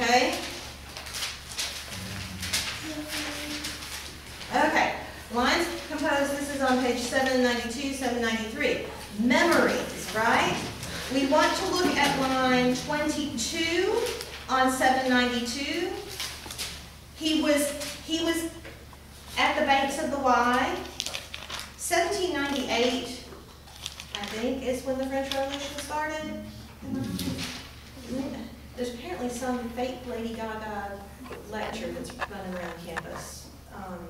Okay? Okay, lines composed, this is on page 792, 793. Memories, right? We want to look at line 22 on 792. He was at the banks of the Y. 1798, I think, is when the French Revolution started. There's apparently some fake Lady Gaga lecture that's running around campus on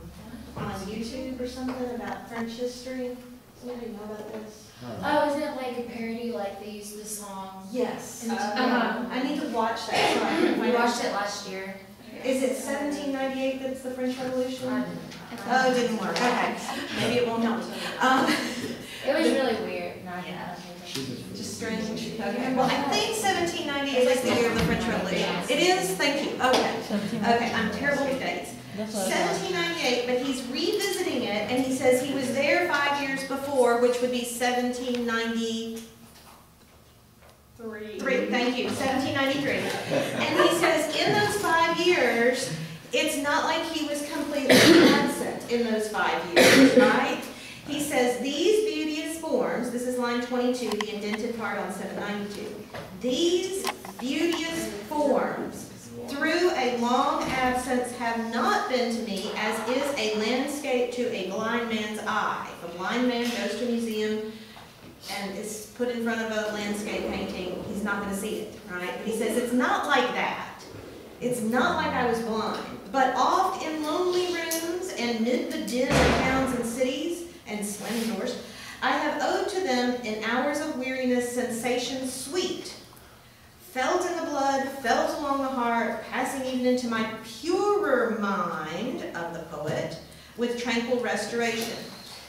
YouTube or something about French history. Somebody know about this? Oh, is it like a parody, like they used the song? Yes. I need to watch that. We watched it last year. Is it 1798 that's the French Revolution? I didn't. Oh, it didn't work. Okay. Maybe it won't help. It was really weird. Yeah. Just strange. Okay. Well, I think 1798 is the year of the French Revolution. It is? Thank you. Okay. Okay, I'm terrible with dates. 1798, but he's revisiting it, and he says he was there 5 years before, which would be 1793. Thank you, 1793. And he says in those 5 years, it's not like he was completely absent in those 5 years, right? He says these beauteous forms, this is line 22, the indented part on 792. These beauteous forms, through a long absence, have not been to me as is a landscape to a blind man's eye. If a blind man goes to a museum and is put in front of a landscape painting, he's not going to see it, right? But he says it's not like that. It's not like I was blind. But oft in lonely rooms and mid the din of towns and cities and slamming doors, I have owed to them in hours of weariness sensations sweet, felt in the blood, felt along the heart, passing even into my purer mind of the poet with tranquil restoration.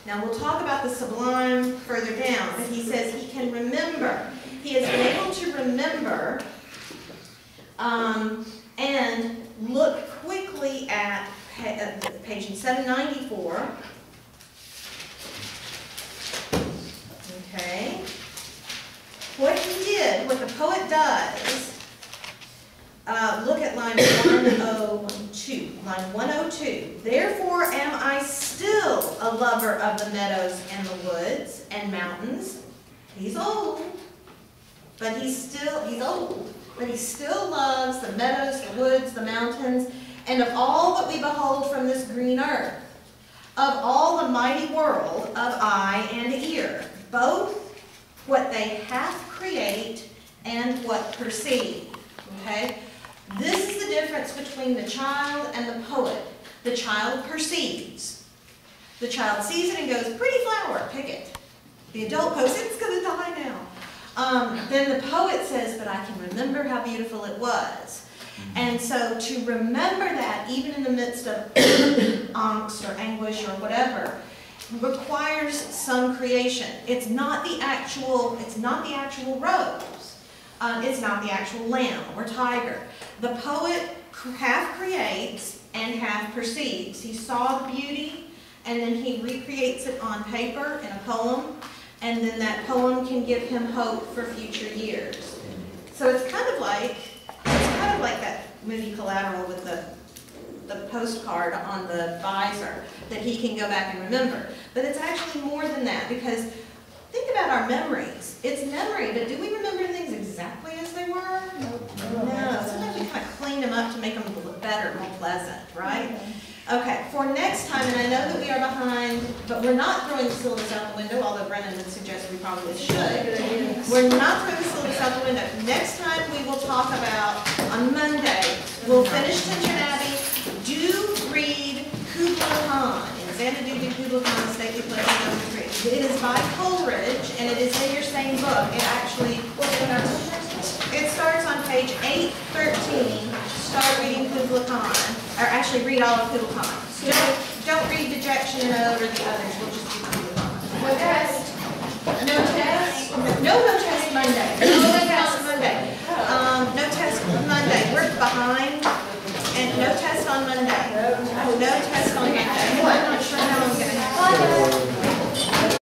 Now we'll talk about the sublime further down, but he says he can remember. He has been able to remember and look quickly at page 794. Okay. What he did, what the poet does, look at line 102. Line 102. Therefore am I still a lover of the meadows and the woods and mountains. He's old, but he's old, but he still loves the meadows, the woods, the mountains, and of all that we behold from this green earth, of all the mighty world of eye and ear, both what they half create and what perceive. Okay? This is the difference between the child and the poet. The child perceives. The child sees it and goes, pretty flower, pick it. The adult goes, it's going to die now. Then the poet says, but I can remember how beautiful it was. And so to remember that, even in the midst of angst or anguish or whatever, requires some creation. It's not the actual rose. It's not the actual lamb or tiger. The poet half creates and half perceives. He saw the beauty, and then he recreates it on paper in a poem, and then that poem can give him hope for future years. So it's kind of like that movie Collateral with the postcard on the visor that he can go back and remember. But it's actually more than that, because think about our memories. It's memory, but do we remember things exactly as they were? No. Sometimes we kind of clean them up to make them look better, more pleasant, right? Okay, for next time, and I know that we are behind, but we're not throwing the syllabus out the window, although Brennan would suggest we probably should. We're not throwing the syllabus out the window. Next time we will talk about, on Monday, we'll finish Tintern Abbey. Do read Kubla Khan, in Xanadu Kubla Khan, Stately Pleasure Number 3. It is by Coleridge, and it is in your same book. It actually, it starts on page 813. Start reading Kubla Khan, or actually read all of Kubla Khan. Don't read Dejection and over the others. We'll just do Kubla Khan. No test. No test. No test Monday. No test Monday. No test Monday. We're behind. And no test on Monday. No test on Monday. I'm not sure how I'm going to have